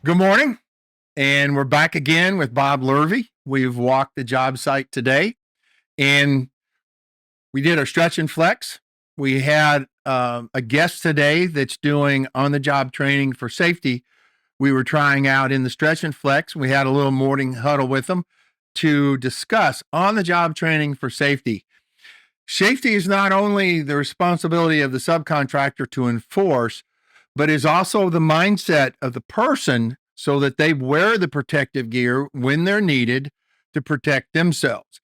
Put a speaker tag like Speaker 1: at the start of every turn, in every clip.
Speaker 1: Good morning, and we're back again with Bob Lurvey. We've walked the job site today, and we did our stretch and flex. We had a guest today that's doing on-the-job training for safety. We were trying out in the stretch and flex. We had a little morning huddle with them to discuss on-the-job training for safety. Safety is not only the responsibility of the subcontractor to enforce, but is also the mindset of the person so that they wear the protective gear when they're needed to protect themselves.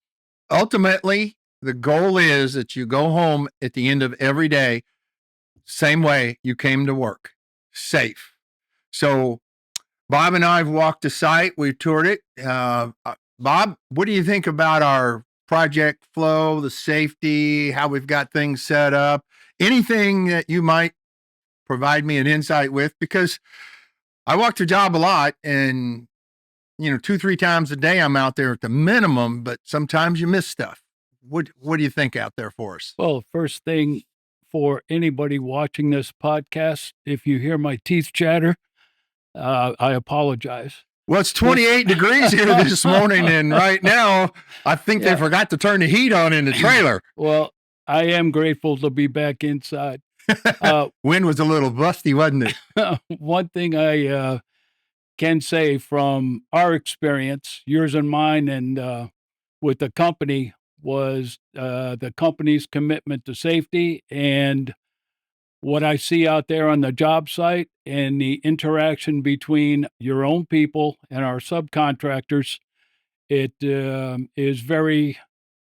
Speaker 1: Ultimately, the goal is that you go home at the end of every day, same way you came to work, safe. So, Bob and I have walked the site, we toured it. Bob, what do you think about our project flow, the safety, how we've got things set up? Anything that you might provide me an insight with? Because I walk the job a lot, and 2-3 times a day I'm out there at the minimum, but sometimes you miss stuff. What do you think out there for us?
Speaker 2: Well, first thing for anybody watching this podcast, if you hear my teeth chatter, I apologize.
Speaker 1: Well, it's 28 degrees here this morning, and right now I think they forgot to turn the heat on in the trailer.
Speaker 2: Well, I am grateful to be back inside.
Speaker 1: Wind was a little busty, wasn't it?
Speaker 2: One thing I can say from our experience, yours and mine, and with the company, was the company's commitment to safety and what I see out there on the job site and the interaction between your own people and our subcontractors. It is very,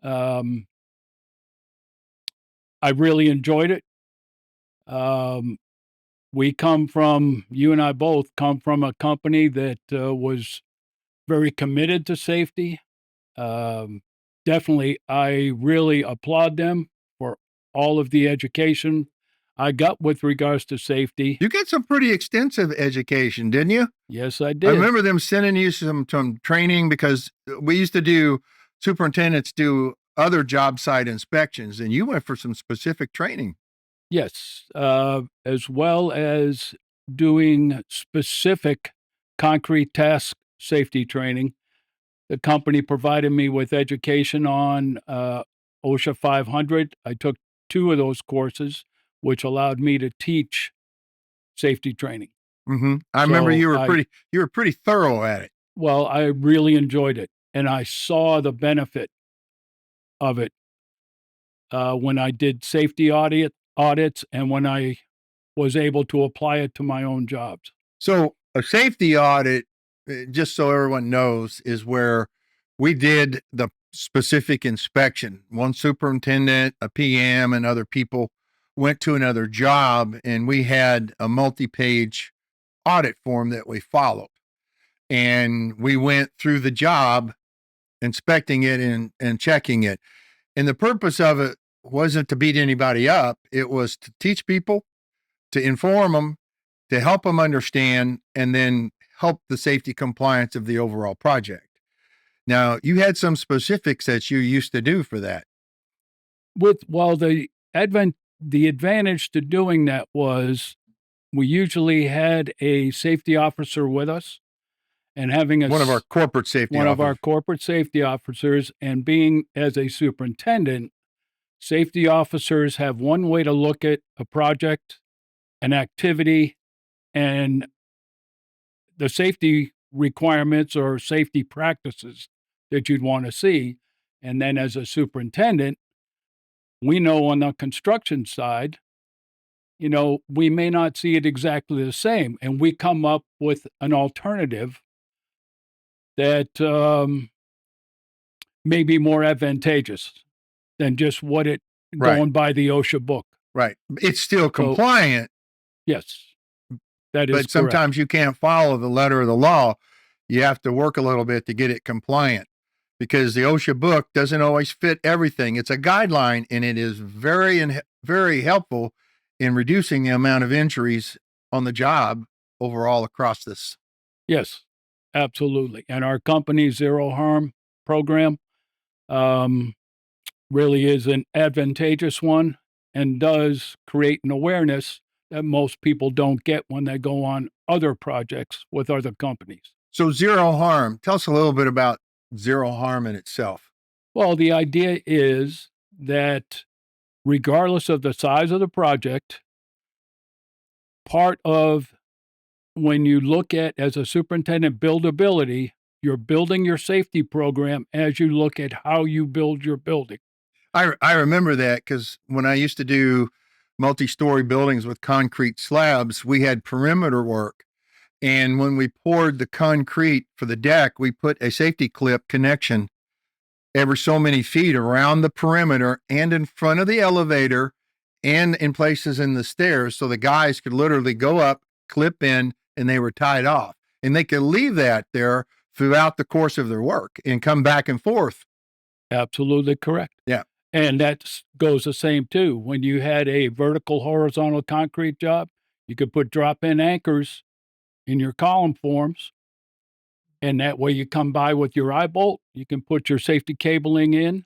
Speaker 2: I really enjoyed it. You and I both come from a company that was very committed to safety. Definitely, I really applaud them for all of the education I got with regards to safety.
Speaker 1: You got some pretty extensive education, didn't you?
Speaker 2: Yes, I did.
Speaker 1: I remember them sending you some training because we used to do, superintendents do other job site inspections, and you went for some specific training.
Speaker 2: Yes, as well as doing specific concrete task safety training. The company provided me with education on OSHA 500. I took 2 of those courses, which allowed me to teach safety training.
Speaker 1: I remember you were pretty thorough at it.
Speaker 2: Well, I really enjoyed it, and I saw the benefit of it when I did safety audits and when I was able to apply it to my own jobs.
Speaker 1: So a safety audit, just so everyone knows, is where we did the specific inspection. One superintendent, a PM, and other people went to another job, and we had a multi-page audit form that we followed. And we went through the job, inspecting it and checking it. And the purpose of it wasn't to beat anybody up. It was to teach people, to inform them, to help them understand, and then help the safety compliance of the overall project. Now, you had some specifics that you used to do for that.
Speaker 2: The advantage to doing that was we usually had a safety officer with us, and having
Speaker 1: one of our corporate safety
Speaker 2: officers, and being as a superintendent, safety officers have one way to look at a project, an activity, and the safety requirements or safety practices that you'd want to see. And then as a superintendent, we know on the construction side, we may not see it exactly the same, and we come up with an alternative that may be more advantageous than just going by the OSHA book.
Speaker 1: Right. It's still compliant.
Speaker 2: Yes, that is
Speaker 1: But sometimes you can't follow the letter of the law. You have to work a little bit to get it compliant because the OSHA book doesn't always fit everything. It's a guideline, and it is very helpful in reducing the amount of injuries on the job overall across this.
Speaker 2: Yes, absolutely. And our company's zero harm program really is an advantageous one and does create an awareness that most people don't get when they go on other projects with other companies.
Speaker 1: So zero harm. Tell us a little bit about zero harm in itself.
Speaker 2: Well, the idea is that regardless of the size of the project, part of when you look at, as a superintendent, buildability, you're building your safety program as you look at how you build your building.
Speaker 1: I remember that because when I used to do multi-story buildings with concrete slabs, we had perimeter work. And when we poured the concrete for the deck, we put a safety clip connection every so many feet around the perimeter and in front of the elevator and in places in the stairs. So the guys could literally go up, clip in, and they were tied off. And they could leave that there throughout the course of their work and come back and forth.
Speaker 2: Absolutely correct.
Speaker 1: Yeah.
Speaker 2: And that goes the same too. When you had a vertical horizontal concrete job, you could put drop-in anchors in your column forms. And that way you come by with your eye bolt, you can put your safety cabling in,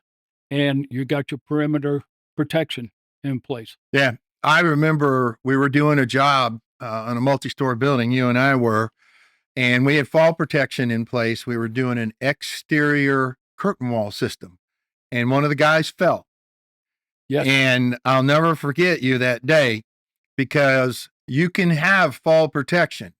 Speaker 2: and you got your perimeter protection in place.
Speaker 1: Yeah. I remember we were doing a job on a multi-story building, you and I were, and we had fall protection in place. We were doing an exterior curtain wall system, and one of the guys fell.
Speaker 2: Yes.
Speaker 1: And I'll never forget you that day because you can have fall protection,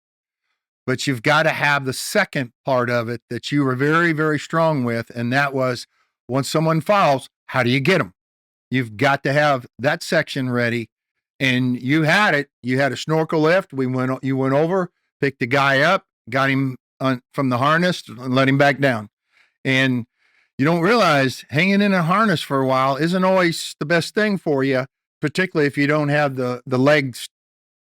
Speaker 1: but you've got to have the second part of it that you were very, very strong with. And that was once someone falls, how do you get them? You've got to have that section ready. And you had it. You had a snorkel lift. You went over, picked the guy up, got him from the harness, and let him back down. And you don't realize hanging in a harness for a while isn't always the best thing for you, particularly if you don't have the leg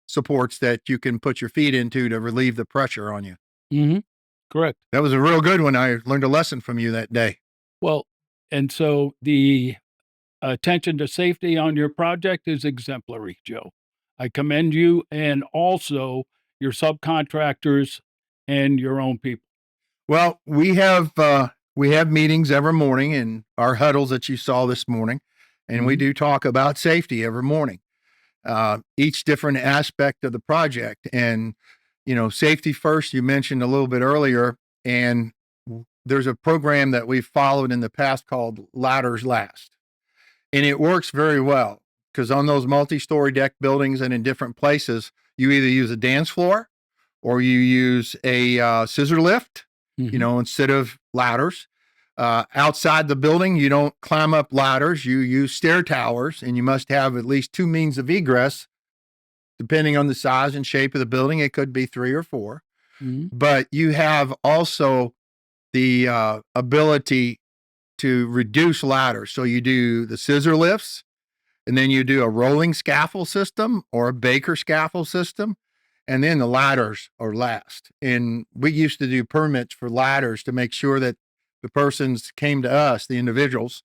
Speaker 1: supports that you can put your feet into to relieve the pressure on you.
Speaker 2: Mm-hmm. Correct.
Speaker 1: That was a real good one. I learned a lesson from you that day.
Speaker 2: Well, and so the attention to safety on your project is exemplary, Joe. I commend you and also your subcontractors and your own people.
Speaker 1: Well, we have meetings every morning in our huddles that you saw this morning, and we do talk about safety every morning. Each different aspect of the project, and safety first. You mentioned a little bit earlier, and there's a program that we've followed in the past called Ladders Last, and it works very well because on those multi-story deck buildings and in different places, you either use a dance floor or you use a scissor lift. Instead of ladders. Outside the building, you don't climb up ladders. You use stair towers, and you must have at least two means of egress, depending on the size and shape of the building. It could be 3 or 4. But you have also the ability to reduce ladders. So you do the scissor lifts, and then you do a rolling scaffold system or a Baker scaffold system. And then the ladders are last. And we used to do permits for ladders to make sure that the persons came to us, the individuals,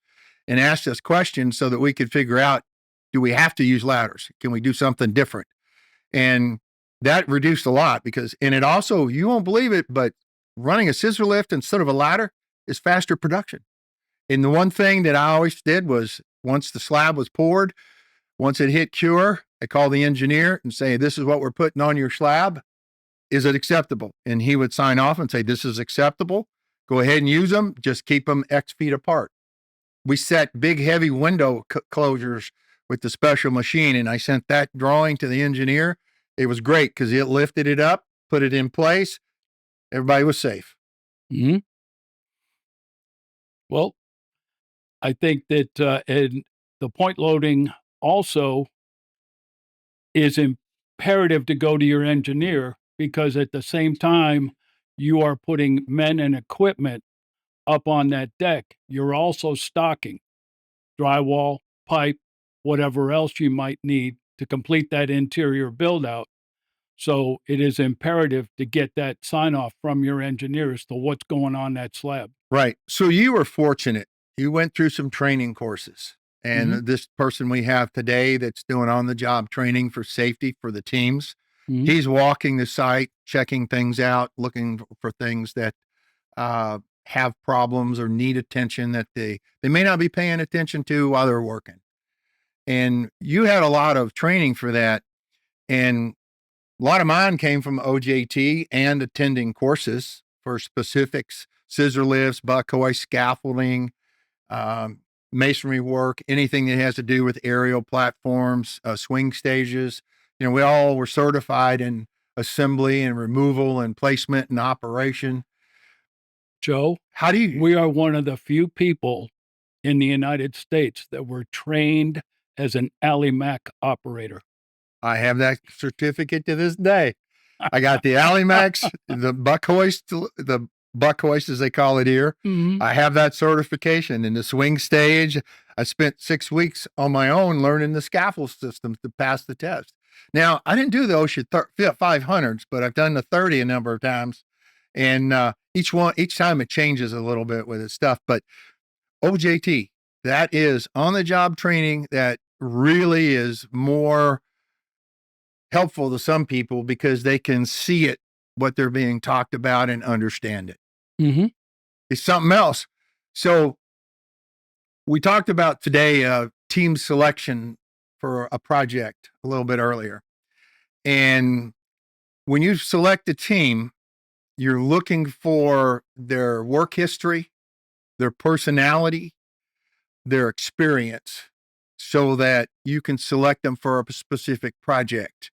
Speaker 1: and asked us questions so that we could figure out, do we have to use ladders? Can we do something different? And that reduced a lot and it also, you won't believe it, but running a scissor lift instead of a ladder is faster production. And the one thing that I always did was once the slab was poured, once it hit cure, I call the engineer and say, this is what we're putting on your slab. Is it acceptable? And he would sign off and say, this is acceptable. Go ahead and use them. Just keep them X feet apart. We set big, heavy window closures with the special machine. And I sent that drawing to the engineer. It was great because it lifted it up, put it in place. Everybody was safe.
Speaker 2: Mm-hmm. Well, I think that and the point loading also is imperative to go to your engineer because at the same time you are putting men and equipment up on that deck. You're also stocking drywall, pipe, whatever else you might need to complete that interior build out. So it is imperative to get that sign off from your engineer as to what's going on that slab.
Speaker 1: Right. So you were fortunate. You went through some training courses. And this person we have today that's doing on the job training for safety for the teams, he's walking the site, checking things out, looking for things that have problems or need attention that they may not be paying attention to while they're working. And you had a lot of training for that. And A lot of mine came from OJT and attending courses for specifics, scissor lifts, buck hoist, scaffolding, um, masonry work, anything that has to do with aerial platforms, swing stages. We all were certified in assembly and removal and placement and operation.
Speaker 2: Joe,
Speaker 1: How do you?
Speaker 2: we are one of the few people in the United States that were trained as an alley Mac operator.
Speaker 1: I have that certificate to this day. I got the Alimax, the buck hoist as they call it here.
Speaker 2: Mhm.
Speaker 1: I have that certification in the swing stage. I spent 6 weeks on my own learning the scaffold systems to pass the test. Now, I didn't do the OSHA 500s, but I've done the 30 a number of times. And each time it changes a little bit with its stuff. But OJT, that is on the job training that really is more helpful to some people because they can see it, what they're being talked about, and understand it.
Speaker 2: Mm-hmm.
Speaker 1: It's something else. So we talked about today team selection for a project a little bit earlier. And when you select a team, you're looking for their work history, their personality, their experience, so that you can select them for a specific project.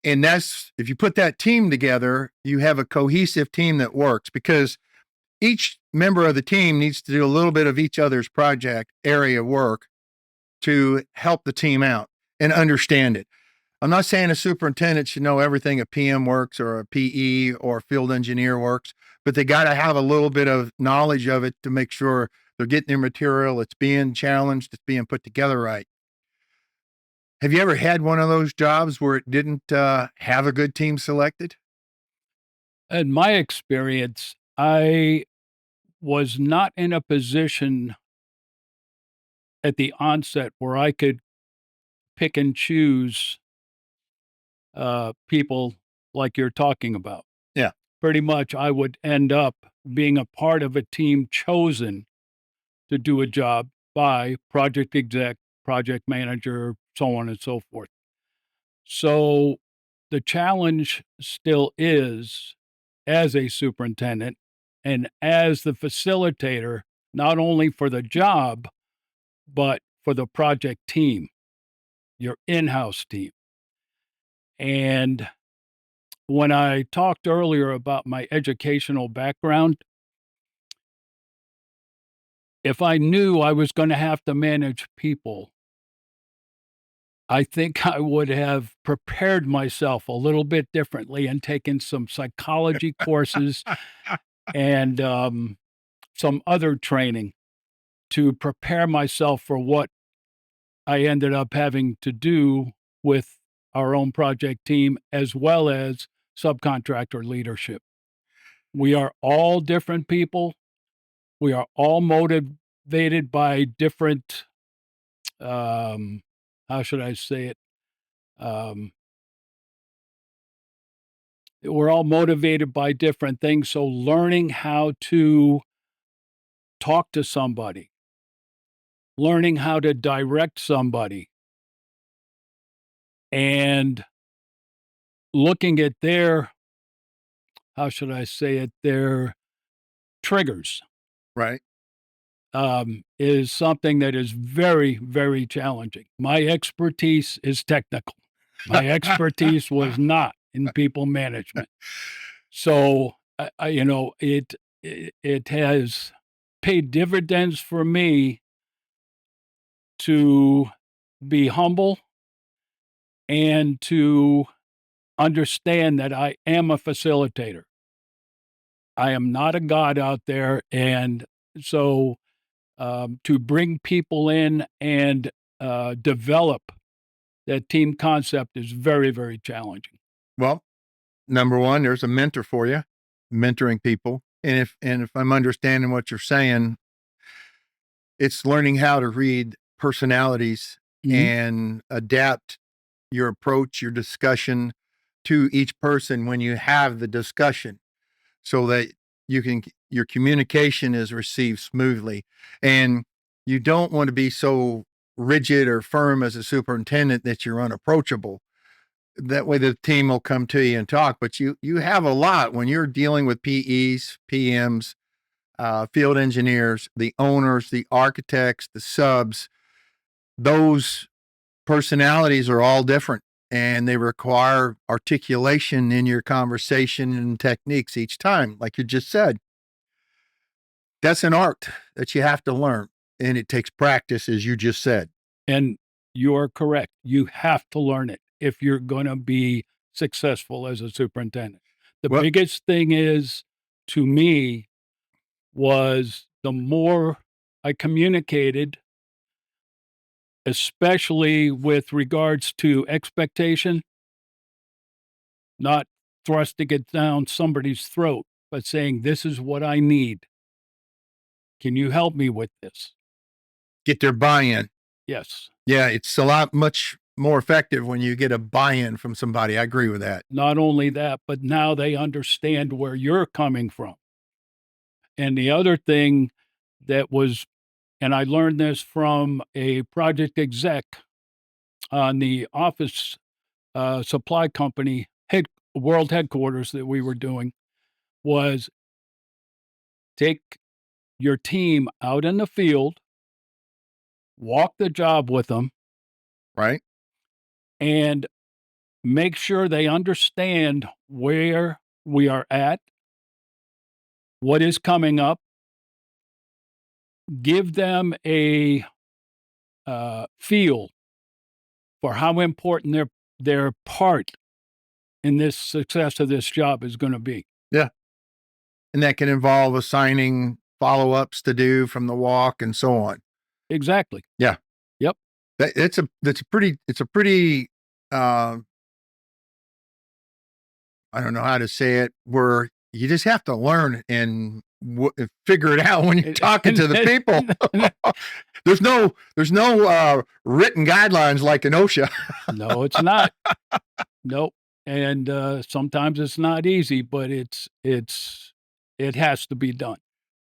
Speaker 1: And that's, if you put that team together, you have a cohesive team that works, because each member of the team needs to do a little bit of each other's project area work to help the team out and understand it. I'm not saying a superintendent should know everything a PM works or a PE or a field engineer works, but they got to have a little bit of knowledge of it to make sure they're getting their material, it's being challenged, it's being put together right. Have you ever had one of those jobs where it didn't have a good team selected?
Speaker 2: In my experience, I was not in a position at the onset where I could pick and choose people like you're talking about.
Speaker 1: Yeah.
Speaker 2: Pretty much, I would end up being a part of a team chosen to do a job by project exec, project manager, so on and so forth. So the challenge still is, as a superintendent and as the facilitator, not only for the job, but for the project team, your in-house team. And when I talked earlier about my educational background, if I knew I was going to have to manage people, I think I would have prepared myself a little bit differently and taken some psychology courses and some other training to prepare myself for what I ended up having to do with our own project team as well as subcontractor leadership. We are all different people. We are all motivated by different, how should I say it? Um, we're all motivated by different things. So learning how to talk to somebody, learning how to direct somebody, and looking at their, how should I say it, their triggers,
Speaker 1: Right.
Speaker 2: is something that is very, very challenging. My expertise is technical. My expertise was not in people management. So, it has paid dividends for me to be humble and to understand that I am a facilitator. I am not a god out there, and so, to bring people in and, develop that team concept is very, very challenging.
Speaker 1: Well, number one, there's a mentor for you, mentoring people. And if I'm understanding what you're saying, it's learning how to read personalities
Speaker 2: Mhm.
Speaker 1: and adapt your approach, your discussion to each person when you have the discussion, so that your communication is received smoothly. And you don't want to be so rigid or firm as a superintendent that you're unapproachable. that way the team will come to you and talk. But you have a lot when you're dealing with PEs, PMs, field engineers, the owners, the architects, the subs. Those personalities are all different, and they require articulation in your conversation and techniques each time. Like you just said, that's an art that you have to learn, and it takes practice, as you just said.
Speaker 2: And you're correct. You have to learn it if you're going to be successful as a superintendent. The
Speaker 1: Well,
Speaker 2: biggest thing is, to me, was the more I communicated, especially with regards to expectation, not thrusting it down somebody's throat, but saying, "This is what I need. Can you help me with this?"
Speaker 1: get their buy-in.
Speaker 2: Yes.
Speaker 1: Yeah, it's a lot much more effective when you get a buy-in from somebody. I agree with that.
Speaker 2: Not only that, but now they understand where you're coming from. And the other thing that was, and I learned this from a project exec on the office supply company world headquarters that we were doing, was take your team out in the field, walk the job with them,
Speaker 1: Right?
Speaker 2: and make sure they understand where we are at, what is coming up, give them a feel for how important their part in this success of this job is going to be.
Speaker 1: Yeah. And that can involve assigning follow-ups to do from the walk and so on.
Speaker 2: Exactly.
Speaker 1: Yeah.
Speaker 2: Yep.
Speaker 1: It's a pretty I don't know how to say it, where you just have to learn and figure it out when you're talking to the people. There's no written guidelines like in OSHA.
Speaker 2: No, it's not. Nope. And sometimes it's not easy, but it has to be done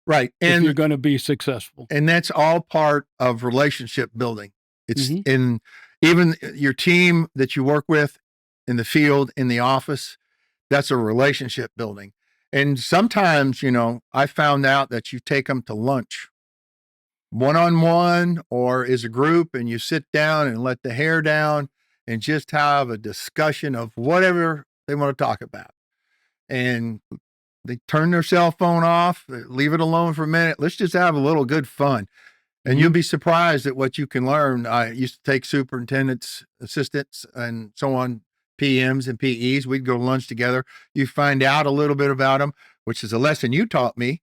Speaker 1: Right.
Speaker 2: if you're going to be successful.
Speaker 1: And that's all part of relationship building. It's
Speaker 2: Mhm.
Speaker 1: in even your team that you work with in the field, in the office, that's a relationship building. And sometimes, I found out that you take them to lunch one on one or as a group, and you sit down and let the hair down and just have a discussion of whatever they want to talk about. And they turn their cell phone off, leave it alone for a minute. Let's just have a little good fun. And you'll
Speaker 2: Mhm.
Speaker 1: be surprised at what you can learn. I used to take superintendents, assistants, and so on, PMs and PEs. We'd go to lunch together. You find out a little bit about them, which is a lesson you taught me,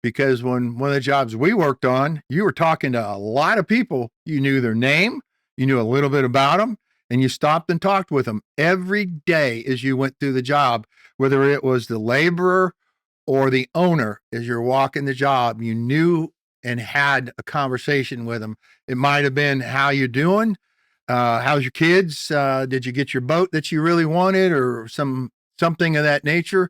Speaker 1: because when one of the jobs we worked on, you were talking to a lot of people. You knew their name, you knew a little bit about them, and you stopped and talked with them every day as you went through the job, whether it was the laborer or the owner. As you're walking the job, you knew and had a conversation with them. It might have been, how you doing? How's your kids? Did you get your boat that you really wanted, or something of that nature?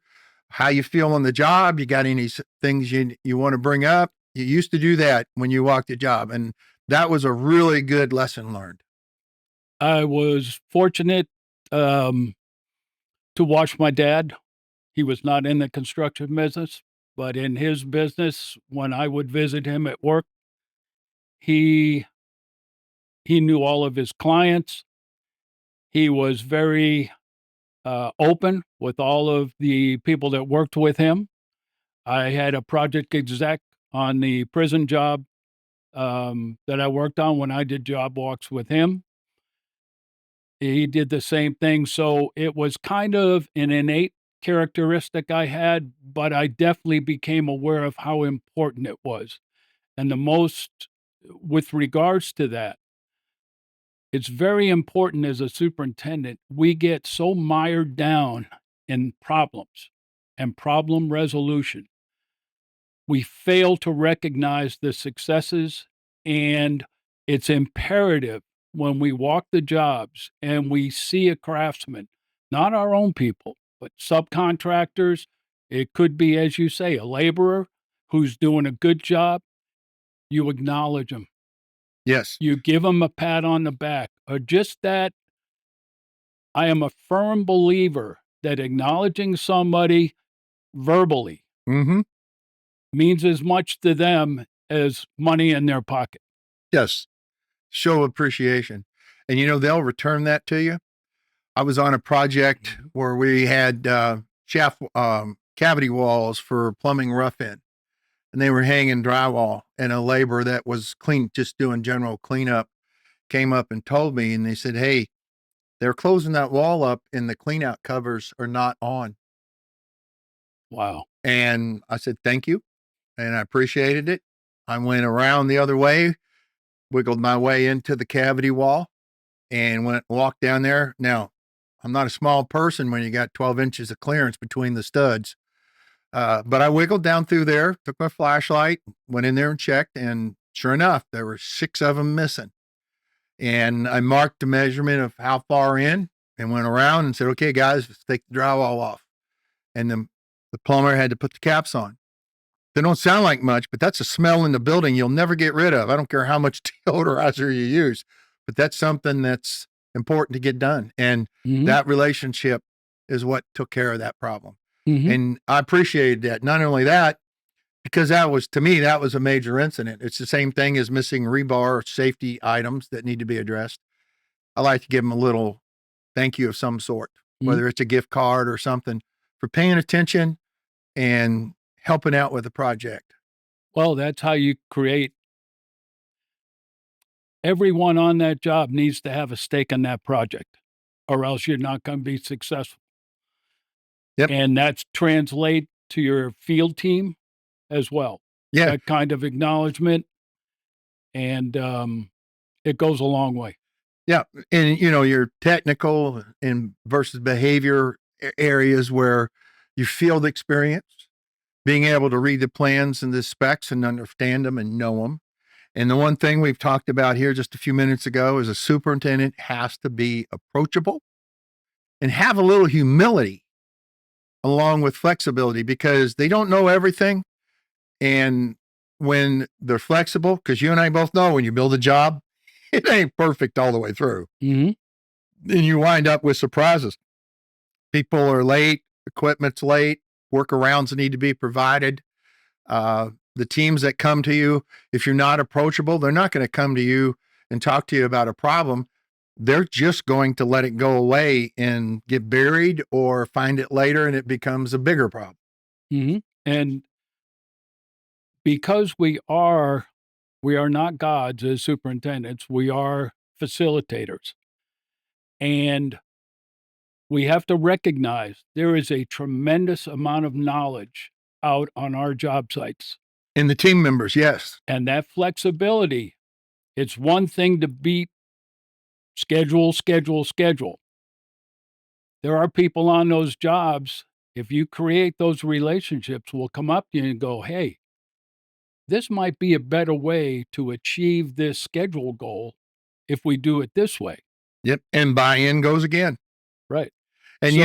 Speaker 1: How you feel on the job? You got any things you want to bring up? You used to do that when you walked the job, and that was a really good lesson learned.
Speaker 2: I was fortunate um, to watch my dad. He was not in the construction business, but in his business, when I would visit him at work, he he knew all of his clients. He was very open with all of the people that worked with him. I had a project exec on the prison job that I worked on when I did job walks with him. He did the same thing. So it was kind of an innate characteristic I had, but I definitely became aware of how important it was. And the most, with regards to that, it's very important as a superintendent. We get so mired down in problems and problem resolution. We fail to recognize the successes, and it's imperative when we walk the jobs and we see a craftsman, not our own people, but subcontractors. It could be, as you say, a laborer who's doing a good job. You acknowledge them.
Speaker 1: Yes.
Speaker 2: You give them a pat on the back, or just that I am a firm believer that acknowledging somebody verbally
Speaker 1: Mm-hmm.
Speaker 2: means as much to them as money in their pocket.
Speaker 1: Yes. Show appreciation. And they'll return that to you. I was on a project where we had shaft cavity walls for plumbing rough-in, and they were hanging drywall, and a laborer that was just doing general cleanup, came up and told me, and they said, "Hey, they're closing that wall up and the clean out covers are not on."
Speaker 2: Wow.
Speaker 1: And I said, "Thank you." And I appreciated it. I went around the other way, wiggled my way into the cavity wall, and walked down there. Now, I'm not a small person when you got 12 inches of clearance between the studs. But I wiggled down through there, took my flashlight, went in there and checked. And sure enough, there were 6 of them missing. And I marked the measurement of how far in and went around and said, "Okay, guys, let's take the drywall off." And the plumber had to put the caps on. They don't sound like much, but that's a smell in the building you'll never get rid of. I don't care how much deodorizer you use, but that's something that's important to get done. And that relationship is what took care of that problem. And I appreciated that. Not only that, because to me, that was a major incident. It's the same thing as missing rebar or safety items that need to be addressed. I like to give them a little thank you of some sort, whether it's a gift card or something, for paying attention and helping out with the project.
Speaker 2: Well, that's how you create. Everyone on that job needs to have a stake in that project, or else you're not going to be successful.
Speaker 1: Yep.
Speaker 2: And that's translate to your field team as well.
Speaker 1: Yeah.
Speaker 2: That kind of acknowledgement, and it goes a long way.
Speaker 1: Yeah. And, your technical and versus behavior areas where you field experience, being able to read the plans and the specs and understand them and know them. And the one thing we've talked about here just a few minutes ago is a superintendent has to be approachable and have a little humility along with flexibility, because they don't know everything. And when they're flexible, because you and I both know when you build a job, it ain't perfect all the way through.
Speaker 2: Mm-hmm.
Speaker 1: Then you wind up with surprises. People are late, equipment's late, workarounds need to be provided. The teams that come to you, if you're not approachable, they're not going to come to you and talk to you about a problem. They're just going to let it go away and get buried or find it later, and it becomes a bigger problem.
Speaker 2: Mm-hmm. And because we are not gods as superintendents, we are facilitators. And we have to recognize there is a tremendous amount of knowledge out on our job sites.
Speaker 1: And the team members, yes.
Speaker 2: And that flexibility, it's one thing to beat schedule. There are people on those jobs, if you create those relationships, will come up to you and go, "Hey, this might be a better way to achieve this schedule goal if we do it this way."
Speaker 1: Yep. And buy-in goes again.
Speaker 2: Right.
Speaker 1: And,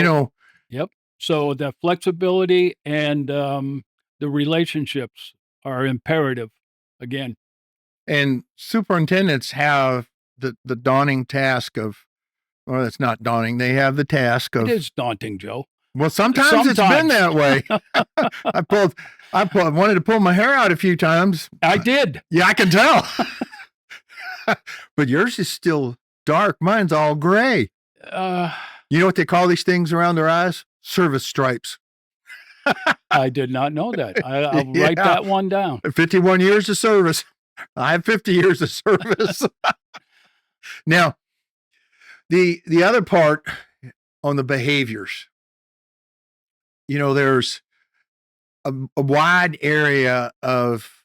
Speaker 2: Yep. So the flexibility and the relationships are imperative again.
Speaker 1: and superintendents have the daunting task of, well, it's not daunting. They have the task of,
Speaker 2: It is daunting, Joe.
Speaker 1: well, sometimes it's been that way. I wanted to pull my hair out a few times.
Speaker 2: I did.
Speaker 1: Yeah, I can tell. But yours is still dark. Mine's all gray. You know what they call these things around their eyes? Service stripes.
Speaker 2: I did not know that. I'll write that one down.
Speaker 1: 51 years of service. I have 50 years of service. Now, the other part on the behaviors, there's a wide area of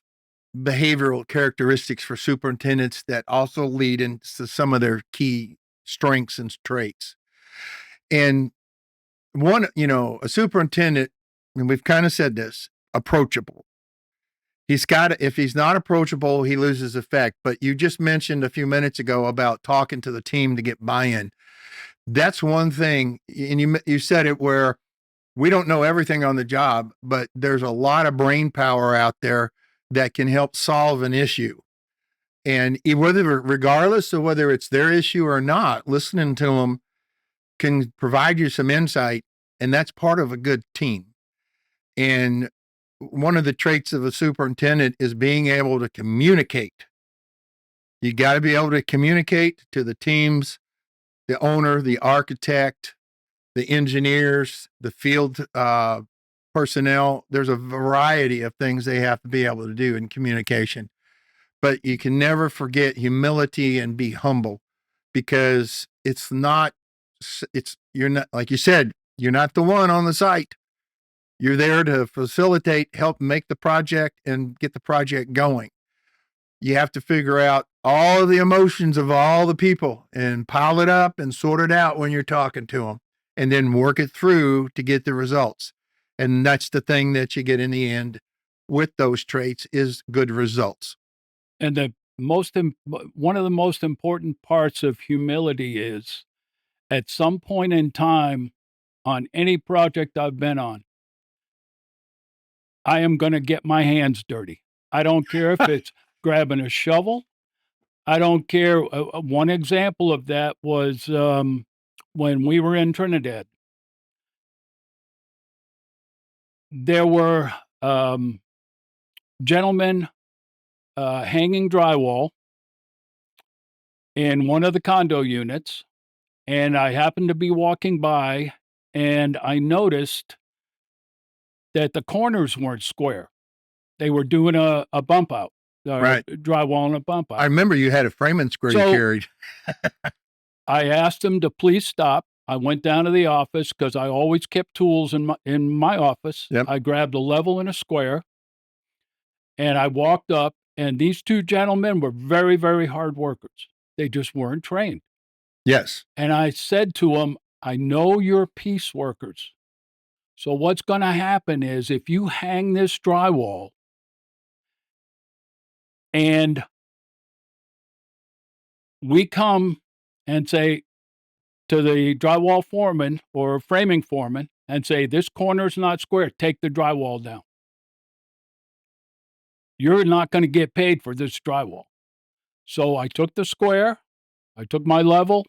Speaker 1: behavioral characteristics for superintendents that also lead into some of their key strengths and traits. And one, a superintendent, and we've kind of said this, approachable. If he's not approachable, he loses effect. But you just mentioned a few minutes ago about talking to the team to get buy-in. That's one thing. And you said it, where we don't know everything on the job, but there's a lot of brain power out there that can help solve an issue. And regardless of whether it's their issue or not, listening to them can provide you some insight, and that's part of a good team. And one of the traits of a superintendent is being able to communicate. You got to be able to communicate to the teams, the owner, the architect, the engineers, the field personnel. There's a variety of things they have to be able to do in communication. But you can never forget humility and be humble, because you're not, like you said, you're not the one on the site. You're there to facilitate, help make the project and get the project going. You have to figure out all of the emotions of all the people and pile it up and sort it out when you're talking to them, and then work it through to get the results. And that's the thing that you get in the end with those traits is good results.
Speaker 2: And one of the most important parts of humility is at some point in time on any project I've been on, I am going to get my hands dirty. I don't care if it's grabbing a shovel. I don't care. One example of that was when we were in Trinidad. There were gentlemen hanging drywall in one of the condo units, and I happened to be walking by, and I noticed that the corners weren't square. They were doing a bump out,
Speaker 1: Right.
Speaker 2: drywall and a bump out.
Speaker 1: I remember you had a framing square you
Speaker 2: So-
Speaker 1: carried.
Speaker 2: I asked him to please stop. I went down to the office because I always kept tools in my office.
Speaker 1: Yep.
Speaker 2: I grabbed a level and a square, and I walked up, and these two gentlemen were very, very hard workers. They just weren't trained.
Speaker 1: Yes.
Speaker 2: And I said to them, I know you're piece workers. So what's going to happen is if you hang this drywall and we come and say to the drywall foreman or framing foreman and say, this corner's not square, take the drywall down. You're not going to get paid for this drywall. So I took the square, I took my level,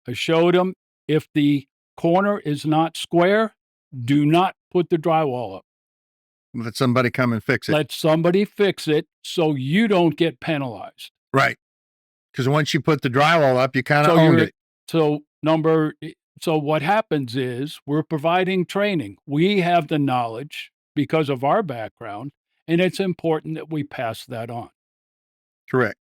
Speaker 2: I showed them if the corner is not square, do not put the drywall up.
Speaker 1: Let somebody come and fix it.
Speaker 2: Let somebody fix it so you don't get penalized.
Speaker 1: Right. Because once you put the drywall up, you kind of
Speaker 2: So
Speaker 1: owned it.
Speaker 2: So what happens is we're providing training. We have the knowledge because of our background, and it's important that we pass that on.
Speaker 1: Correct.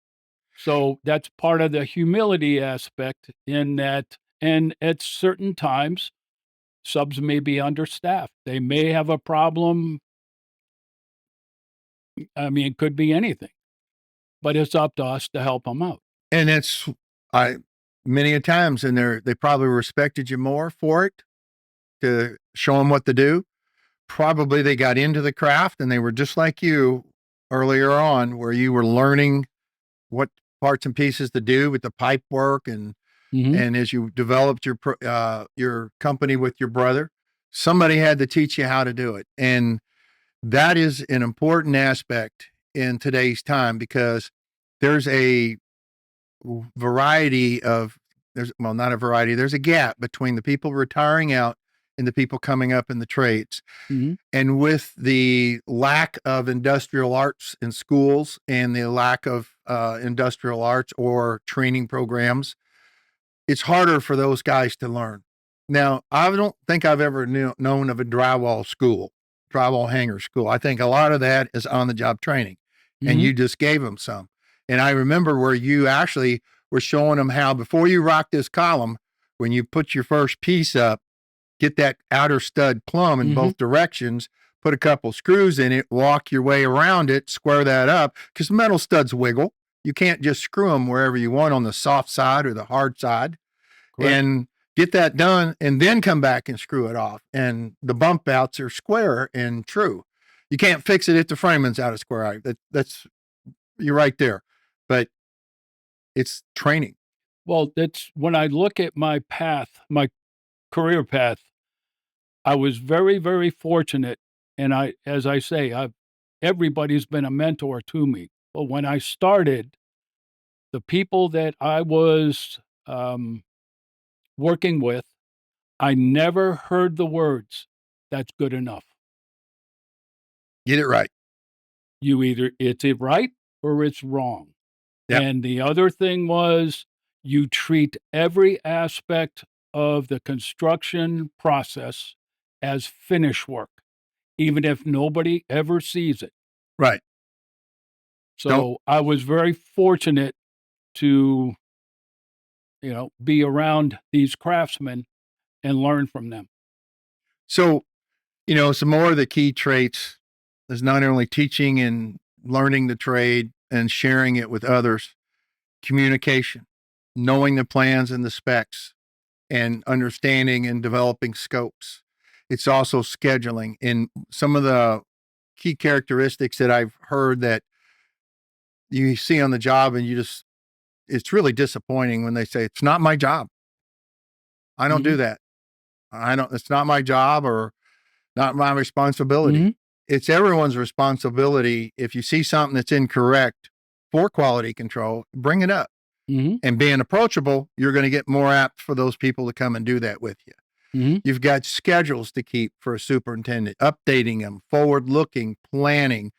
Speaker 2: So that's part of the humility aspect in that. And at certain times, subs may be understaffed. They may have a problem. I mean, it could be anything, but it's up to us to help them out.
Speaker 1: And it's many a times, and they probably respected you more for it, to show them what to do. Probably they got into the craft and they were just like you earlier on, where you were learning what parts and pieces to do with the pipe work, and as you developed your company with your brother, somebody had to teach you how to do it. And that is an important aspect in today's time, because there's a variety of not a variety, there's a gap between the people retiring out and the people coming up in the trades. And with the lack of industrial arts in schools and the lack of industrial arts or training programs, it's harder for those guys to learn. Now, I don't think I've ever known of a drywall hanger school. I think a lot of that is on the job training, and you just gave them some. And I remember where you actually were showing them how, before you rock this column, when you put your first piece up, get that outer stud plumb in both directions, put a couple screws in it, walk your way around it, square that up, because metal studs wiggle. You can't just screw them wherever you want on the soft side or the hard side. Correct. And get that done, and then come back and screw it off. And the bump outs are square and true. You can't fix it if the framing's out of square. That's you're right there. But it's training.
Speaker 2: Well, that's when I look at my path, my career path, I was very, very fortunate. And as I say, everybody's been a mentor to me. But when I started, the people that I was working with, I never heard the words, "That's good enough."
Speaker 1: Get it right.
Speaker 2: You either it's it right or it's wrong.
Speaker 1: Yep.
Speaker 2: And the other thing was you treat every aspect of the construction process as finish work, even if nobody ever sees it.
Speaker 1: Right. Don't.
Speaker 2: So I was very fortunate to, be around these craftsmen and learn from them.
Speaker 1: So, some more of the key traits is not only teaching and learning the trade and sharing it with others, communication, knowing the plans and the specs, and understanding and developing scopes. It's also scheduling. And some of the key characteristics that I've heard that you see on the job, and it's really disappointing when they say, it's not my job. I don't do that. It's not my job or not my responsibility.
Speaker 2: Mhm.
Speaker 1: It's everyone's responsibility. If you see something that's incorrect for quality control, bring it up.
Speaker 2: Mhm.
Speaker 1: And being approachable, you're going to get more apt for those people to come and do that with you.
Speaker 2: Mhm.
Speaker 1: You've got schedules to keep for a superintendent, updating them, forward looking, planning,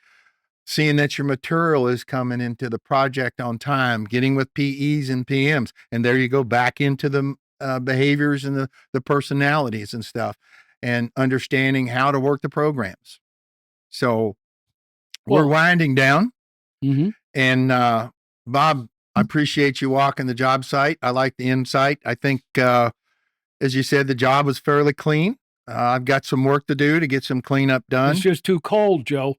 Speaker 1: seeing that your material is coming into the project on time, getting with PEs and PMs. And there you go back into the behaviors and the personalities and stuff, and understanding how to work the programs. So we're
Speaker 2: Well
Speaker 1: winding down.
Speaker 2: Mhm.
Speaker 1: And Bob, I appreciate you walking the job site. I like the insight. I think, as you said, the job was fairly clean. I've got some work to do to get some cleanup
Speaker 2: It's
Speaker 1: done.
Speaker 2: just too cold, Joe.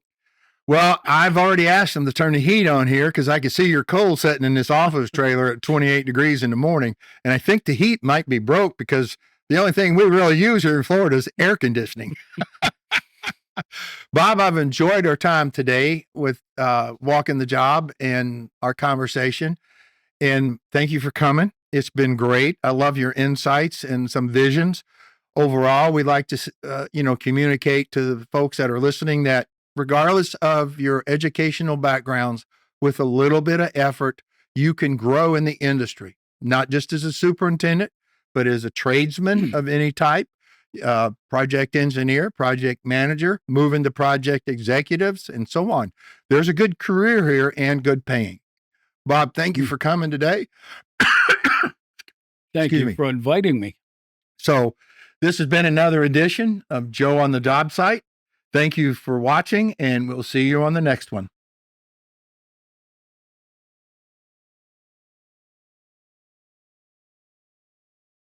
Speaker 1: Well, I've already asked them to turn the heat on here because I can see your coal sitting in this office trailer at 28 degrees in the morning. And I think the heat might be broke because the only thing we really use here in Florida is air conditioning. Bob, I've enjoyed our time today with walking the job and our conversation. And thank you for coming. It's been great. I love your insights and some visions. Overall, we'd like to, communicate to the folks that are listening that regardless of your educational backgrounds, with a little bit of effort, you can grow in the industry, not just as a superintendent, but as a tradesman of any type, project engineer, project manager, move into project executives, and so on. There's a good career here and good paying. Bob, thank you for coming today.
Speaker 2: Thank
Speaker 1: Excuse
Speaker 2: you
Speaker 1: me.
Speaker 2: for inviting me.
Speaker 1: So this has been another edition of Joe on the Job Site. Thank you for watching, and we'll see you on the next one.